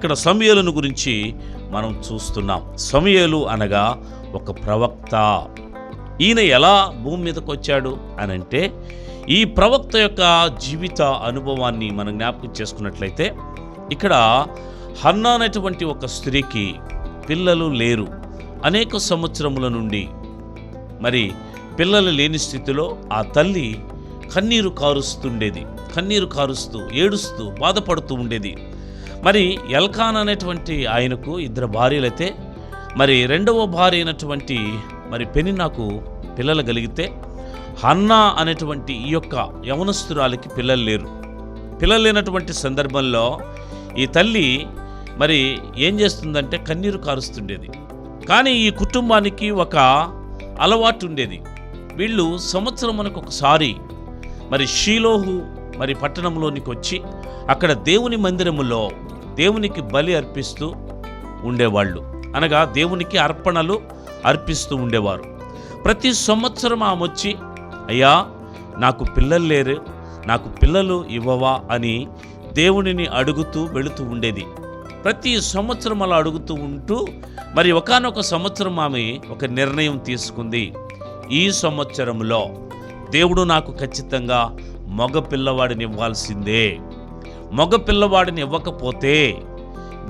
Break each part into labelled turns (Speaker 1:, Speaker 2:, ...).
Speaker 1: ఇక్కడ సమూయేలును గురించి మనం చూస్తున్నాం. సమూయేలు అనగా ఒక ప్రవక్త. ఈయన ఎలా భూమి మీదకి వచ్చాడు అని అంటే, ఈ ప్రవక్త యొక్క జీవిత అనుభవాన్ని మనం జ్ఞాపకం చేసుకున్నట్లయితే, ఇక్కడ హన్నా అనేటువంటి ఒక స్త్రీకి పిల్లలు లేరు. అనేక సంవత్సరముల నుండి మరి పిల్లలు లేని స్థితిలో ఆ తల్లి కన్నీరు కారుస్తూ ఏడుస్తూ బాధపడుతూ ఉండేది. మరి ఎల్కాన్ అనేటువంటి ఆయనకు 2 భార్యలైతే, మరి 2వ భార్య అయినటువంటి మరి పెనిన్నాకు పిల్లలు కలిగితే, హన్నా అనేటువంటి ఈ యొక్క యవనస్తురాలికి పిల్లలు లేరు. పిల్లలు లేనటువంటి సందర్భంలో ఈ తల్లి మరి ఏం చేస్తుందంటే కన్నీరు కారుస్తుండేది. కానీ ఈ కుటుంబానికి ఒక అలవాటు ఉండేది. వీళ్ళు సంవత్సరమునకు ఒకసారి మరి షీలోహు మరి పట్టణంలోనికి వచ్చి అక్కడ దేవుని మందిరములో దేవునికి బలి అర్పిస్తూ ఉండేవాళ్ళు. అనగా దేవునికి అర్పణలు అర్పిస్తూ ఉండేవారు. ప్రతి సంవత్సరం ఆమె వచ్చి, అయ్యా నాకు పిల్లలు లేరు, నాకు పిల్లలు ఇవ్వవా అని దేవునిని అడుగుతూ వెళుతూ ఉండేది. ప్రతి సంవత్సరం అలా అడుగుతూ ఉంటూ మరి ఒకానొక సంవత్సరం ఆమె ఒక నిర్ణయం తీసుకుంది. ఈ సంవత్సరంలో దేవుడు నాకు ఖచ్చితంగా మగ పిల్లవాడిని ఇవ్వాల్సిందే. మగ పిల్లవాడిని ఇవ్వకపోతే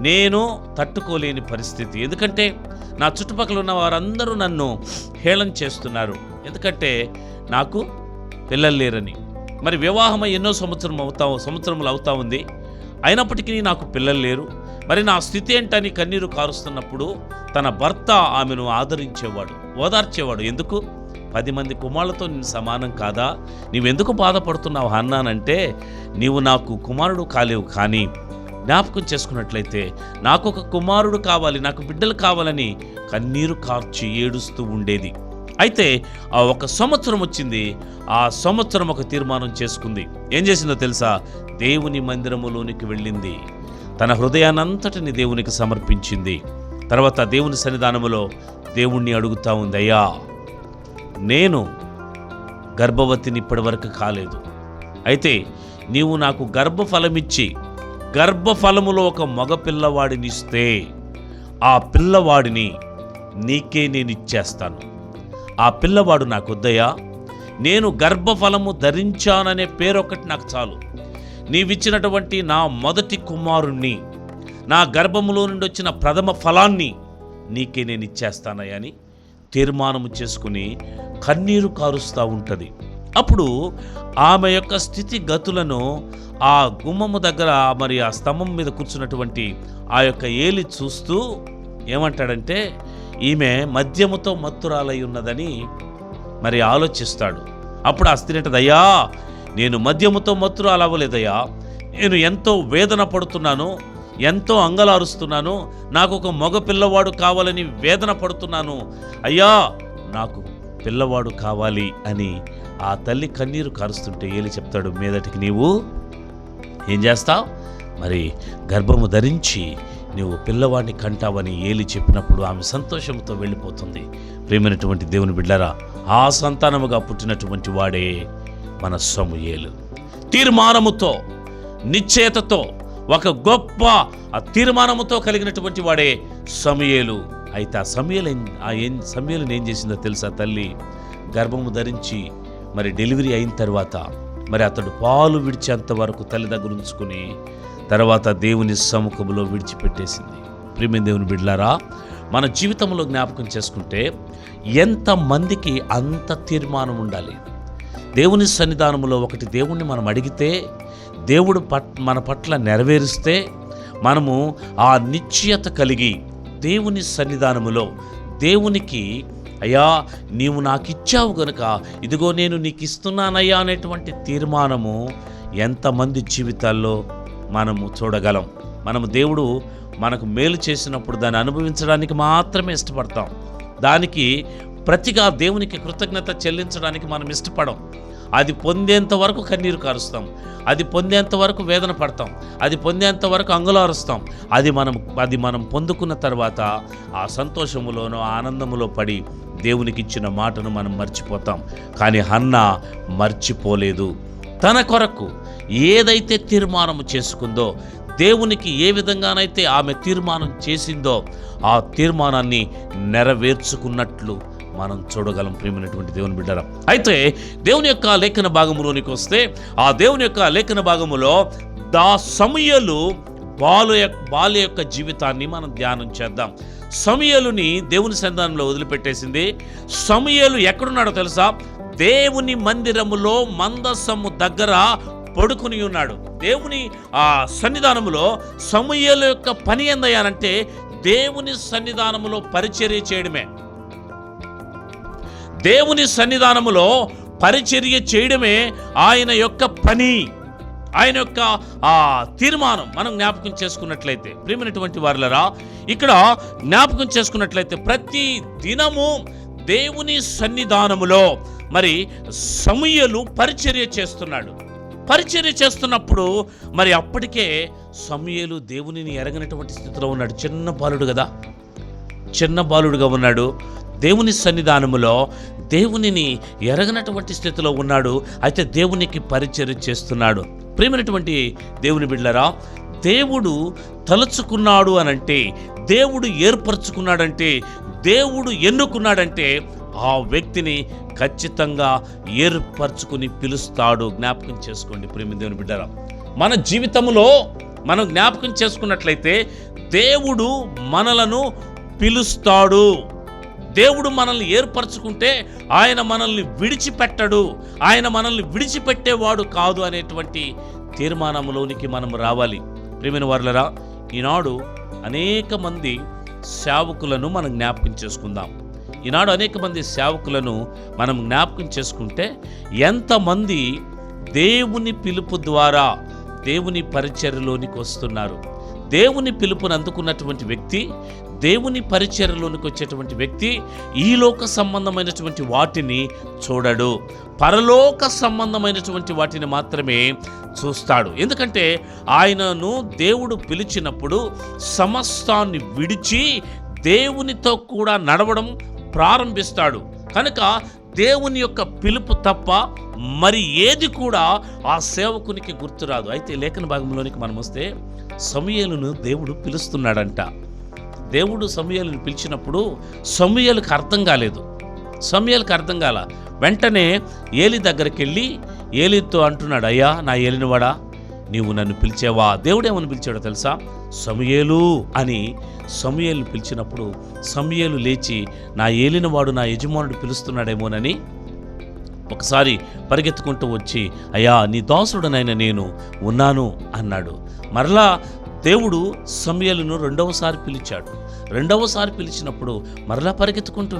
Speaker 1: నేను తట్టుకోలేని పరిస్థితి. ఎందుకంటే నా చుట్టుపక్కల ఉన్న వారందరూ నన్ను హేళన చేస్తున్నారు. ఎందుకంటే నాకు పిల్లలు లేరని. మరి వివాహమై ఎన్నో సంవత్సరములు అవుతా ఉంది, అయినప్పటికీ నాకు పిల్లలు లేరు. మరి నా స్థితి ఏంటని కన్నీరు కారుస్తున్నప్పుడు తన భర్త ఆమెను ఆదరించేవాడు, ఓదార్చేవాడు. ఎందుకు? 10 మంది కుమారులతో నేను సమానం కాదా? నీవెందుకు బాధపడుతున్నావు హన్నానంటే, నీవు నాకు కుమారుడు కాలేవు, కానీ జ్ఞాపకం చేసుకున్నట్లయితే నాకు ఒక కుమారుడు కావాలి, నాకు బిడ్డలు కావాలని కన్నీరు కార్చి ఏడుస్తూ ఉండేది. అయితే ఆ ఒక సంవత్సరం వచ్చింది. ఆ సంవత్సరం ఒక తీర్మానం చేసుకుంది. ఏం చేసిందో తెలుసా? దేవుని మందిరములోనికి వెళ్ళింది. తన హృదయానంతటిని దేవునికి సమర్పించింది. తర్వాత దేవుని సన్నిధానములో దేవుణ్ణి అడుగుతా ఉంది, అయ్యా నేను గర్భవతిని ఇప్పటి వరకు కాలేదు, అయితే నీవు నాకు గర్భఫలమిచ్చి గర్భఫలములో ఒక మగ పిల్లవాడినిస్తే ఆ పిల్లవాడిని నీకే నేను ఇచ్చేస్తాను. ఆ పిల్లవాడు నాకు వద్దయ్యా, నేను గర్భఫలము ధరించాననే పేరొకటి నాకు చాలు. నీవిచ్చినటువంటి నా మొదటి కుమారుణ్ణి, నా గర్భములో నుండి వచ్చిన ప్రథమ ఫలాన్ని నీకే నేను ఇచ్చేస్తానయ్యా అని తీర్మానము చేసుకుని కన్నీరు కారుస్తూ ఉంటుంది. అప్పుడు ఆమె యొక్క స్థితిగతులను ఆ గుమ్మము దగ్గర మరి ఆ స్తంభం మీద కూర్చున్నటువంటి ఆ యొక్క ఏలి చూస్తూ ఏమంటాడంటే, ఈమె మద్యముతో మత్తురాలై ఉన్నదని మరి ఆలోచిస్తాడు. అప్పుడు ఆ స్త్రీ అంటది, అయ్యా నేను మద్యముతో మత్తురాలు అవ్వలేదయ్యా, నేను ఎంతో వేదన పడుతున్నాను, ఎంతో అంగలారుస్తున్నాను, నాకు ఒక మగ పిల్లవాడు కావాలని వేదన పడుతున్నాను, అయ్యా నాకు పిల్లవాడు కావాలి అని ఆ తల్లి కన్నీరు కారుస్తుంటే ఏలి చెప్తాడు, మీదటికి నీవు ఏం చేస్తావు? మరి గర్భము ధరించి నువ్వు పిల్లవాడిని కంటావని ఏలి చెప్పినప్పుడు ఆమె సంతోషంతో వెళ్ళిపోతుంది. ప్రేమైనటువంటి దేవుని బిడ్డలారా, ఆ సంతానముగా పుట్టినటువంటి వాడే మన సమూయేలు. తీర్మానముతో, నిశ్చయతతో, ఒక గొప్ప తీర్మానముతో కలిగినటువంటి వాడే సమూయేలు. అయితే ఆ సమూయేలుని ఏం చేసిందో తెలుసా? తల్లి గర్భము ధరించి మరి డెలివరీ అయిన తర్వాత మరి అతడు పాలు విడిచేంత వరకు తల్లి దగ్గర ఉంచుకుని తర్వాత దేవుని సముఖంలో విడిచిపెట్టేసింది. ప్రియమైన దేవుని బిడ్డలారా, మన జీవితంలో జ్ఞాపకం చేసుకుంటే ఎంతమందికి అంత తీర్మానం ఉండాలి. దేవుని సన్నిధానంలో ఒకటి దేవుణ్ణి మనం అడిగితే దేవుడు మన పట్ల నెరవేరిస్తే మనము ఆ నిశ్చయత కలిగి దేవుని సన్నిధానములో దేవునికి, అయ్యా నీవు నాకు ఇచ్చావు గనుక ఇదిగో నేను నీకు ఇస్తున్నానయ్యా అనేటువంటి తీర్మానము ఎంతమంది జీవితాల్లో మనము చూడగలం. మనము దేవుడు మనకు మేలు చేసినప్పుడు దాన్ని అనుభవించడానికి మాత్రమే ఇష్టపడతాం. దానికి ప్రతిగా దేవునికి కృతజ్ఞత చెల్లించడానికి మనం ఇష్టపడం. అది పొందేంత వరకు కన్నీరు కారుస్తాం, అది పొందేంత వరకు వేదన పడతాం, అది పొందేంత వరకు అంగులారుస్తాం. అది మనం పొందుకున్న తర్వాత ఆ సంతోషములోనో ఆనందములో పడి దేవునికి ఇచ్చిన మాటను మనం మర్చిపోతాం. కానీ హన్నా మర్చిపోలేదు. తన కొరకు ఏదైతే తీర్మానము చేసుకుందో దేవునికి ఏ విధంగానైతే ఆమె తీర్మానం చేసిందో ఆ తీర్మానాన్ని నెరవేర్చుకున్నట్లు మనం చూడగలం. ప్రియమైనటువంటి దేవుని బిడ్డరా, అయితే దేవుని యొక్క లేఖన భాగములోనికి వస్తే ఆ దేవుని యొక్క లేఖన భాగములో సమూయేలు బాలు యొక్క జీవితాన్ని మనం ధ్యానం చేద్దాం. సమూయేలుని దేవుని సన్నిధానంలో వదిలిపెట్టేసింది. సమూయేలు ఎక్కడున్నాడో తెలుసా? దేవుని మందిరములో మందసము దగ్గర పడుకుని ఉన్నాడు. దేవుని ఆ సన్నిధానములో సమూయేలు యొక్క పని ఏందయ్యానంటే దేవుని సన్నిధానములో పరిచర్య చేయడమే. దేవుని సన్నిధానములో పరిచర్య చేయడమే ఆయన యొక్క పని, ఆయన యొక్క ఆ తీర్మానం. మనం జ్ఞాపకం చేసుకున్నట్లయితే ప్రియమైనటువంటి వారులరా, ఇక్కడ జ్ఞాపకం చేసుకున్నట్లయితే ప్రతి దినము దేవుని సన్నిధానములో మరి సమూయేలు పరిచర్య చేస్తున్నాడు. పరిచర్య చేస్తున్నప్పుడు మరి అప్పటికే సమూయేలు దేవునిని ఎరగనటువంటి స్థితిలో ఉన్నాడు. చిన్న బాలుడుగా ఉన్నాడు. దేవుని సన్నిధానములో దేవునిని ఎరగనటువంటి స్థితిలో ఉన్నాడు. అయితే దేవునికి పరిచర్య చేస్తున్నాడు. ప్రియమైనటువంటి దేవుని బిడ్డలారా, దేవుడు తలుచుకున్నాడు అనంటే, దేవుడు ఏర్పరచుకున్నాడంటే, దేవుడు ఎన్నుకున్నాడంటే ఆ వ్యక్తిని ఖచ్చితంగా ఏర్పరచుకుని పిలుస్తాడు. జ్ఞాపకం చేసుకోండి ప్రియమైన దేవుని బిడ్డలారా, మన జీవితంలో మనం జ్ఞాపకం చేసుకున్నట్లయితే దేవుడు మనలను పిలుస్తాడు. దేవుడు మనల్ని ఏర్పరచుకుంటే ఆయన మనల్ని విడిచిపెట్టడు, ఆయన మనల్ని విడిచిపెట్టేవాడు కాదు అనేటువంటి తీర్మానంలోనికి మనం రావాలి. ప్రియమైన వారులరా, ఈనాడు అనేక మంది సేవకులను మనం జ్ఞాపకం చేసుకుందాం. ఈనాడు అనేక మంది సేవకులను మనం జ్ఞాపకం చేసుకుంటే ఎంతమంది దేవుని పిలుపు ద్వారా దేవుని పరిచర్యలోనికి వస్తున్నారు. దేవుని పిలుపుని అందుకున్నటువంటి వ్యక్తి, దేవుని పరిచర్యలోనికి వచ్చేటువంటి వ్యక్తి ఈ లోక సంబంధమైనటువంటి వాటిని చూడడు, పరలోక సంబంధమైనటువంటి వాటిని మాత్రమే చూస్తాడు. ఎందుకంటే ఆయనను దేవుడు పిలిచినప్పుడు సమస్తాన్ని విడిచి దేవునితో కూడా నడవడం ప్రారంభిస్తాడు. కనుక దేవుని యొక్క పిలుపు తప్ప మరి ఏది కూడా ఆ సేవకునికి గుర్తురాదు. అయితే లేఖన భాగంలోనికి మనం వస్తే సమూయేలును దేవుడు పిలుస్తున్నాడంట. దేవుడు సమూయేలును పిలిచినప్పుడు సమూయేలుకు అర్థం కాలేదు. సమూయేలుకు అర్థం కాల. వెంటనే ఏలి దగ్గరికి వెళ్ళి ఏలితో అంటున్నాడు, అయ్యా నా ఏలినవాడా, నీవు నన్ను పిలిచేవా? దేవుడేమని పిలిచాడో తెలుసా? సమూయేలు అని సమూయేలును పిలిచినప్పుడు సమూయేలు లేచి నా ఏలినవాడు నా యజమానుడు పిలుస్తున్నాడేమోనని ఒకసారి పరిగెత్తుకుంటూ వచ్చి, అయ్యా నీ దాసుడనైన నేను ఉన్నాను అన్నాడు. మరలా దేవుడు సమూయేలును రెండవసారి పిలిచాడు. రెండవసారి పిలిచినప్పుడు మరలా పరిగెత్తుకుంటూ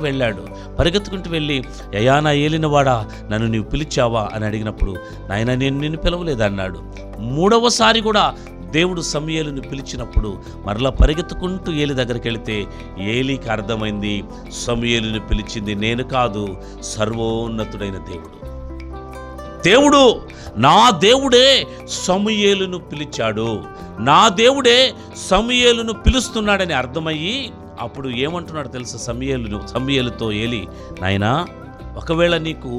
Speaker 1: వెళ్ళి, అయ్యా నా ఏలినవాడా నన్ను నీవు పిలిచావా అని అడిగినప్పుడు, నాయన నేను నిన్ను పిలవలేదన్నాడు. మూడవసారి కూడా దేవుడు సమూయేలును పిలిచినప్పుడు మరలా పరిగెత్తుకుంటూ ఏలి దగ్గరికి వెళితే ఏలికి అర్థమైంది, సమూయేలును పిలిచింది నేను కాదు, సర్వోన్నతుడైన దేవుడు. నా దేవుడే సమూయేలును పిలిచాడు, నా దేవుడే సమూయేలును పిలుస్తున్నాడని అర్థమయ్యి అప్పుడు ఏమంటున్నాడు తెలుసా? సమూయేలుతో ఏలి, నాయనా ఒకవేళ నీకు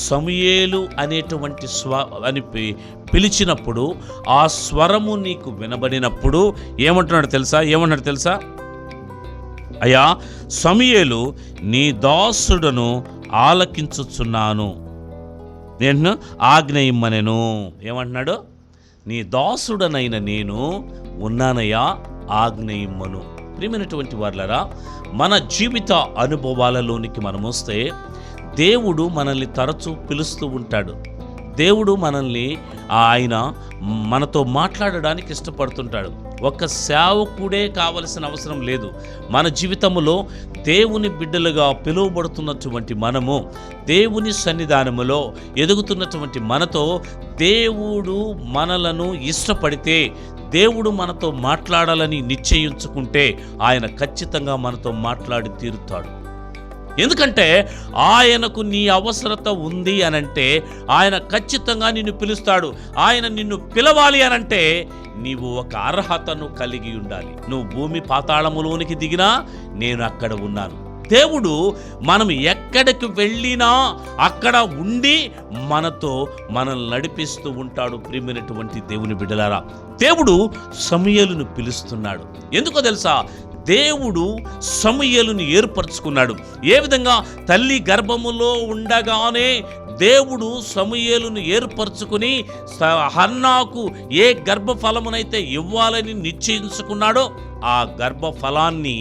Speaker 1: సమూయేలు అనేటువంటి అని పిలిచినప్పుడు ఆ స్వరము నీకు వినబడినప్పుడు ఏమంటున్నాడు తెలుసా? అయ్యా సమూయేలు నీ దాసుడను ఆలకించుచున్నాను, నేను ఆజ్ఞ ఇమ్మనెను. ఏమంటున్నాడు? నీ దాసుడనైన నేను ఉన్నానయ్యా, ఆజ్ఞ ఇమ్మను. ప్రియమైనటువంటి వారులారా, మన జీవిత అనుభవాలలోనికి మనం వస్తే దేవుడు మనల్ని తరచూ పిలుస్తూ ఉంటాడు. దేవుడు ఆయన మనతో మాట్లాడడానికి ఇష్టపడుతుంటాడు. ఒక సేవకుడే కావలసిన అవసరం లేదు. మన జీవితంలో దేవుని బిడ్డలుగా పిలువబడుతున్నటువంటి మనము దేవుని సన్నిధానములో ఎదుగుతున్నటువంటి మనతో దేవుడు మనలను ఇష్టపడితే, దేవుడు మనతో మాట్లాడాలని నిశ్చయించుకుంటే ఆయన ఖచ్చితంగా మనతో మాట్లాడి తీరుతాడు. ఎందుకంటే ఆయనకు నీ అవసరత ఉంది అనంటే ఆయన ఖచ్చితంగా నిన్ను పిలుస్తాడు. ఆయన నిన్ను పిలవాలి అనంటే నీవు ఒక అర్హతను కలిగి ఉండాలి. నువ్వు భూమి పాతాళములోనికి దిగినా నేను అక్కడ ఉన్నాను. దేవుడు మనం ఎక్కడికి వెళ్ళినా అక్కడ ఉండి మనల్ని నడిపిస్తూ ఉంటాడు. ప్రియమైనటువంటి దేవుని బిడ్డలారా, దేవుడు సమూయేలును పిలుస్తున్నాడు. ఎందుకో తెలుసా? దేవుడు సమూయేలును ఏర్పరచుకున్నాడు. ఏ విధంగా? తల్లి గర్భములో ఉండగానే దేవుడు సమూయేలును ఏర్పరచుకుని హన్నాకు ఏ గర్భఫలమునైతే ఇవ్వాలని నిశ్చయించుకున్నాడో ఆ గర్భఫలాన్ని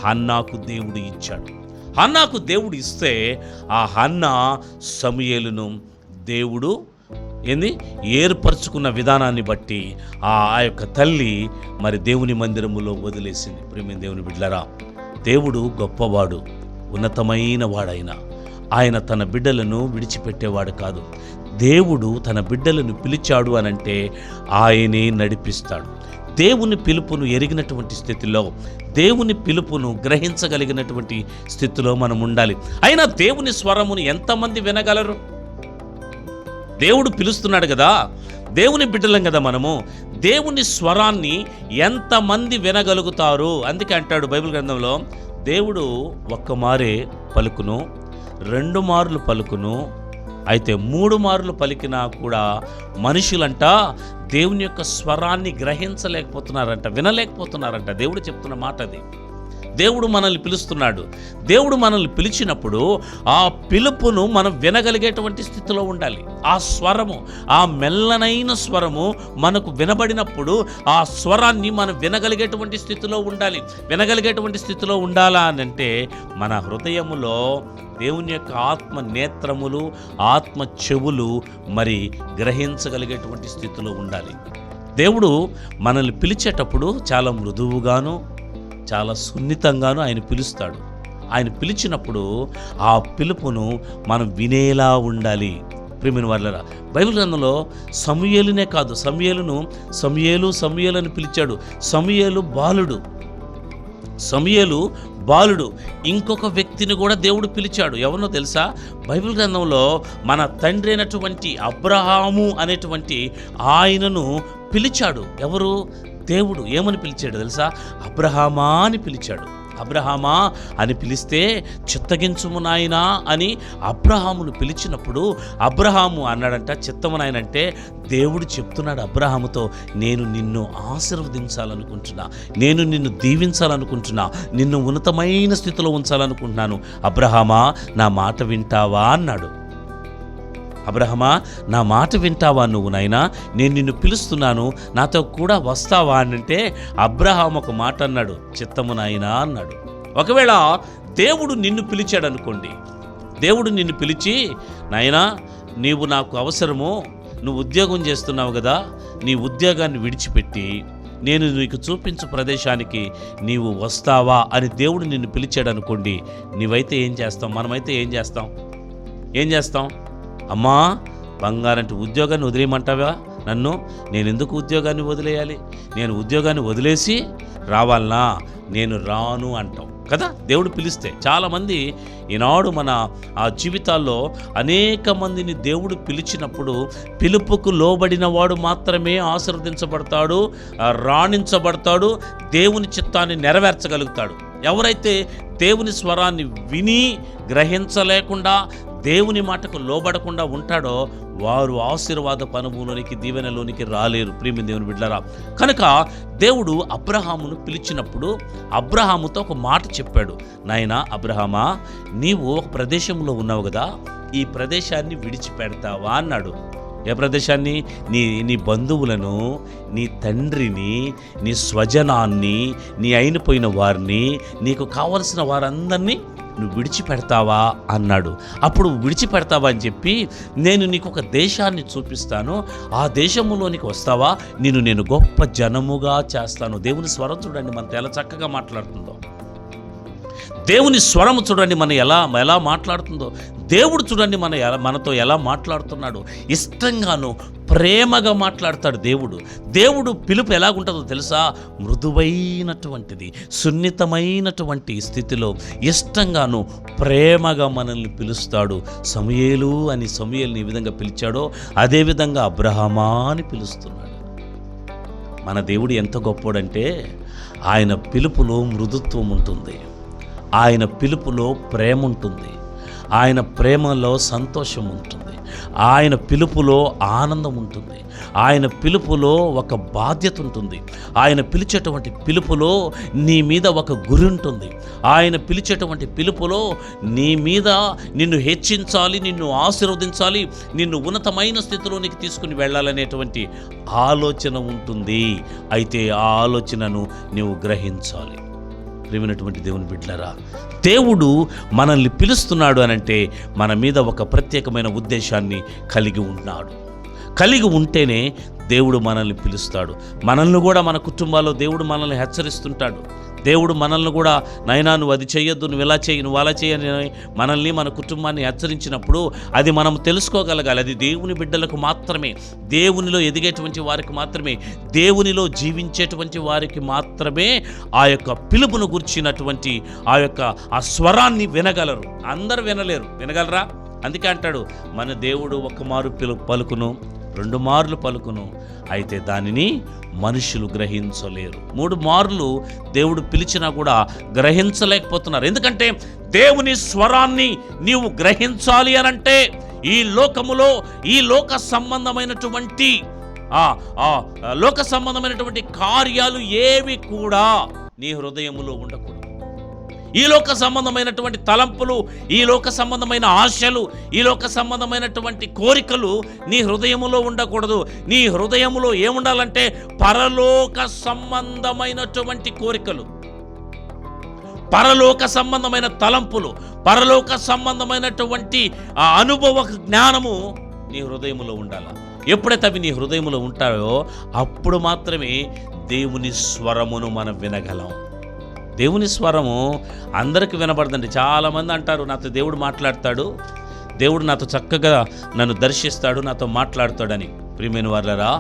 Speaker 1: హన్నాకు దేవుడు ఇచ్చాడు. హన్నాకు దేవుడు ఇస్తే ఆ హన్నా సమూయేలును దేవుడు ఏర్పరచుకున్న విధానాన్ని బట్టి ఆ యొక్క తల్లి మరి దేవుని మందిరములో వదిలేసింది. ప్రియమైన దేవుని బిడ్డలారా, దేవుడు గొప్పవాడు, ఉన్నతమైన వాడైన ఆయన తన బిడ్డలను విడిచిపెట్టేవాడు కాదు. దేవుడు తన బిడ్డలను పిలిచాడు అనంటే ఆయనే నడిపిస్తాడు. దేవుని పిలుపును ఎరిగినటువంటి స్థితిలో, దేవుని పిలుపును గ్రహించగలిగినటువంటి స్థితిలో మనం ఉండాలి. అయినా దేవుని స్వరమును ఎంతమంది వినగలరు? దేవుడు పిలుస్తున్నాడు కదా, దేవుని బిడ్డలం కదా మనము. దేవుని స్వరాన్ని ఎంతమంది వినగలుగుతారు? అందుకే అంటాడు బైబిల్ గ్రంథంలో, దేవుడు ఒక్క మారే పలుకును, 2 మార్లు పలుకును, అయితే 3 మార్లు పలికినా కూడా మనుషులంట దేవుని యొక్క స్వరాన్ని గ్రహించలేకపోతున్నారంట, వినలేకపోతున్నారంట. దేవుడు చెప్తున్న మాట అది. దేవుడు మనల్ని పిలుస్తున్నాడు. దేవుడు మనల్ని పిలిచినప్పుడు ఆ పిలుపును మనం వినగలిగేటువంటి స్థితిలో ఉండాలి. ఆ స్వరము, ఆ మెల్లనైన స్వరము మనకు వినబడినప్పుడు ఆ స్వరాన్ని మనం వినగలిగేటువంటి స్థితిలో ఉండాలి. వినగలిగేటువంటి స్థితిలో ఉండాలా అనంటే మన హృదయములో దేవుని యొక్క ఆత్మ నేత్రములు, ఆత్మ చెవులు మరి గ్రహించగలిగేటువంటి స్థితిలో ఉండాలి. దేవుడు మనల్ని పిలిచేటప్పుడు చాలా మృదువుగాను, చాలా సున్నితంగాను ఆయన పిలుస్తాడు. ఆయన పిలిచినప్పుడు ఆ పిలుపును మనం వినేలా ఉండాలి. ప్రియమైన వాళ్ళరా, బైబిల్ గ్రంథంలో సమూయేలునే కాదు, సమూయేలు అని పిలిచాడు. సమూయేలు బాలుడు. ఇంకొక వ్యక్తిని కూడా దేవుడు పిలిచాడు. ఎవరినో తెలుసా? బైబిల్ గ్రంథంలో మన తండ్రి అయినటువంటి అబ్రహాము అనేటువంటి ఆయనను పిలిచాడు. ఎవరు? దేవుడు. ఏమని పిలిచాడు తెలుసా? అబ్రహామా అని పిలిచాడు. అబ్రహామా అని పిలిస్తే చిత్తగించుము నాయనా అని అబ్రహామును పిలిచినప్పుడు అబ్రహాము అన్నాడంట, చిత్తము నాయన అంటే దేవుడు చెప్తున్నాడు అబ్రహాముతో, నేను నిన్ను ఆశీర్వదించాలనుకుంటున్నా, నేను నిన్ను దీవించాలనుకుంటున్నా, నిన్ను ఉన్నతమైన స్థితిలో ఉంచాలనుకుంటున్నాను. అబ్రహామా నా మాట వింటావా అన్నాడు. అబ్రహమా నా మాట వింటావా నువ్వు నాయనా? నేను నిన్ను పిలుస్తున్నాను, నాతో కూడా వస్తావా అంటే అబ్రహాం ఒక మాట అన్నాడు, చిత్తము నాయనా అన్నాడు. ఒకవేళ దేవుడు నిన్ను పిలిచాడు అనుకోండి, దేవుడు నిన్ను పిలిచి, నాయనా నీవు నాకు అవసరము, నువ్వు ఉద్యోగం చేస్తున్నావు కదా, నీ ఉద్యోగాన్ని విడిచిపెట్టి నేను నీకు చూపించు ప్రదేశానికి నీవు వస్తావా అని దేవుడు నిన్ను పిలిచాడు అనుకోండి, నీవైతే ఏం చేస్తాం? మనమైతే ఏం చేస్తాం? అమ్మా బంగారంటే ఉద్యోగాన్ని వదిలేయమంటావా నన్ను? నేను ఎందుకు ఉద్యోగాన్ని వదిలేయాలి? నేను ఉద్యోగాన్ని వదిలేసి రావాలనా? నేను రాను అంటాం కదా దేవుడు పిలిస్తే. చాలామంది ఈనాడు మన ఆ జీవితాల్లో అనేక మందిని దేవుడు పిలిచినప్పుడు పిలుపుకు లోబడిన వాడు మాత్రమే ఆశీర్వదించబడతాడు, రాణించబడతాడు, దేవుని చిత్తాన్ని నెరవేర్చగలుగుతాడు. ఎవరైతే దేవుని స్వరాన్ని విని గ్రహించలేకుండా దేవుని మాటకు లోబడకుండా ఉంటాడో వారు ఆశీర్వాద అనుభవంలోనికి, దీవెనలోనికి రాలేరు. ప్రియమైన దేవుని బిడ్డలారా, కనుక దేవుడు అబ్రహామును పిలిచినప్పుడు అబ్రహాముతో ఒక మాట చెప్పాడు, నాయనా అబ్రహామా నీవు ఒక ప్రదేశంలో ఉన్నావు కదా, ఈ ప్రదేశాన్ని విడిచిపెడతావా అన్నాడు. ఏ ప్రదేశాన్ని? నీ బంధువులను, నీ తండ్రిని, నీ స్వజనాన్ని, నీ అయినపోయిన వారిని, నీకు కావలసిన వారందరినీ నువ్వు విడిచిపెడతావా అన్నాడు. అప్పుడు విడిచిపెడతావా అని చెప్పి, నేను నీకు ఒక దేశాన్ని చూపిస్తాను, ఆ దేశంలోనికి వస్తావా, నేను గొప్ప జనముగా చేస్తాను. దేవుని స్వరం చూడండి మనతో ఎలా చక్కగా మాట్లాడుతుందో. దేవుని స్వరము చూడండి మనం ఎలా మాట్లాడుతుందో. దేవుడు చూడండి మనతో ఎలా మాట్లాడుతున్నాడు. ఇష్టంగాను ప్రేమగా మాట్లాడతాడు దేవుడు పిలుపు ఎలాగుంటుందో తెలుసా? మృదువైనటువంటిది, సున్నితమైనటువంటి స్థితిలో ఇష్టంగాను ప్రేమగా మనల్ని పిలుస్తాడు. సమూయేలుని ఈ విధంగా పిలిచాడో అదేవిధంగా అబ్రహామా అని పిలుస్తున్నాడు. మన దేవుడు ఎంత గొప్పోడంటే ఆయన పిలుపులో మృదుత్వం ఉంటుంది, ఆయన పిలుపులో ప్రేమ ఉంటుంది, ఆయన ప్రేమలో సంతోషం ఉంటుంది, ఆయన పిలుపులో ఆనందం ఉంటుంది, ఆయన పిలుపులో ఒక బాధ్యత ఉంటుంది, ఆయన పిలిచేటువంటి పిలుపులో నీ మీద ఒక గురి ఉంటుంది, ఆయన పిలిచేటువంటి పిలుపులో నీ మీద నిన్ను హెచ్చించాలి, నిన్ను ఆశీర్వదించాలి, నిన్ను ఉన్నతమైన స్థితిలోనికి తీసుకుని వెళ్ళాలనేటువంటి ఆలోచన ఉంటుంది. అయితే ఆ ఆలోచనను నీవు గ్రహించాలి. ప్రియమైనటువంటి దేవుని బిడ్డలారా, దేవుడు మనల్ని పిలుస్తున్నాడు అనంటే మన మీద ఒక ప్రత్యేకమైన ఉద్దేశాన్ని కలిగి ఉన్నాడు. కలిగి ఉంటేనే దేవుడు మనల్ని పిలుస్తాడు. మనల్ని కూడా మన కుటుంబాల్లో దేవుడు మనల్ని హెచ్చరిస్తుంటాడు. దేవుడు మనల్ని కూడా, నైనా నువ్వు అది చేయొద్దు, నువ్వు ఇలా చేయి, నువ్వు అలా చేయని మనల్ని, మన కుటుంబాన్ని హెచ్చరించినప్పుడు అది మనం తెలుసుకోగలగాలి. అది దేవుని బిడ్డలకు మాత్రమే, దేవునిలో ఎదిగేటువంటి వారికి మాత్రమే, దేవునిలో జీవించేటువంటి వారికి మాత్రమే ఆ యొక్క పిలుపును గుర్చినటువంటి ఆ స్వరాన్ని వినగలరు. అందరూ వినలేరు. వినగలరా? అందుకే అంటాడు, మన దేవుడు ఒక మారు పలుకును, 2 మార్లు పలుకును, అయితే దానిని మనుషులు గ్రహించలేరు. 3 మార్లు దేవుడు పిలిచినా కూడా గ్రహించలేకపోతున్నారు. ఎందుకంటే దేవుని స్వరాన్ని నీవు గ్రహించాలి అనంటే ఈ లోకములో ఈ లోక సంబంధమైనటువంటి కార్యాలు ఏవి కూడా నీ హృదయములో ఉండకూడదు. ఈ లోక సంబంధమైనటువంటి తలంపులు, ఈ లోక సంబంధమైన ఆశలు, ఈ లోక సంబంధమైనటువంటి కోరికలు నీ హృదయములో ఉండకూడదు. నీ హృదయములో ఏముండాలంటే పరలోక సంబంధమైనటువంటి కోరికలు, పరలోక సంబంధమైన తలంపులు, పరలోక సంబంధమైనటువంటి ఆ అనుభవ జ్ఞానము నీ హృదయములో ఉండాలి. ఎప్పుడైతే అవి నీ హృదయములో ఉంటాయో అప్పుడు మాత్రమే దేవుని స్వరమును మనం వినగలం. దేవుని స్వరము అందరికి వినబడదండి. చాలామంది అంటారు, నాతో దేవుడు మాట్లాడతాడు, దేవుడు నాతో చక్కగా నన్ను దర్శిస్తాడు, నాతో మాట్లాడతాడని. ప్రియమైన వారలారా,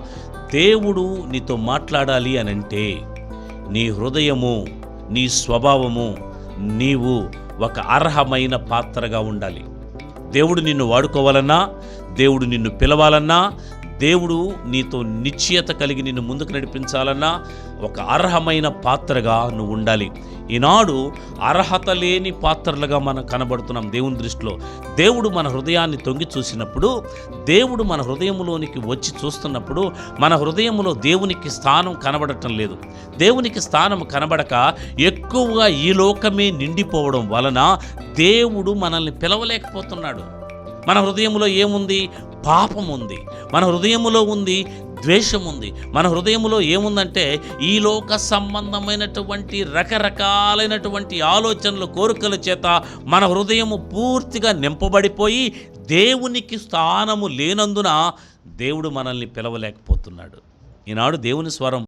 Speaker 1: దేవుడు నీతో మాట్లాడాలి అనంటే నీ హృదయము, నీ స్వభావము, నీవు ఒక అర్హమైన పాత్రగా ఉండాలి. దేవుడు నిన్ను వాడుకోవాలన్నా, దేవుడు నిన్ను పిలవాలన్నా, దేవుడు నీతో నిశ్చయత కలిగి నిన్ను ముందుకు నడిపించాలన్నా ఒక అర్హమైన పాత్రగా నువ్వు ఉండాలి. ఈనాడు అర్హత లేని పాత్రలుగా మనం కనబడుతున్నాం దేవుని దృష్టిలో. దేవుడు మన హృదయాన్ని తొంగి చూసినప్పుడు, దేవుడు మన హృదయంలోనికి వచ్చి చూస్తున్నప్పుడు మన హృదయంలో దేవునికి స్థానం కనబడటం లేదు. దేవునికి స్థానం కనబడక ఎక్కువగా ఈ లోకమే నిండిపోవడం వలన దేవుడు మనల్ని పిలవలేకపోతున్నాడు. మన హృదయంలో ఏముంది? పాపం ఉంది. మన హృదయములో ఉంది ద్వేషం ఉంది. మన హృదయములో ఏముందంటే ఈ లోక సంబంధమైనటువంటి రకరకాలైనటువంటి ఆలోచనలు, కోరికల చేత మన హృదయము పూర్తిగా నింపబడిపోయి దేవునికి స్థానము లేనందున దేవుడు మనల్ని పిలవలేకపోతున్నాడు. ఈనాడు దేవుని స్వరం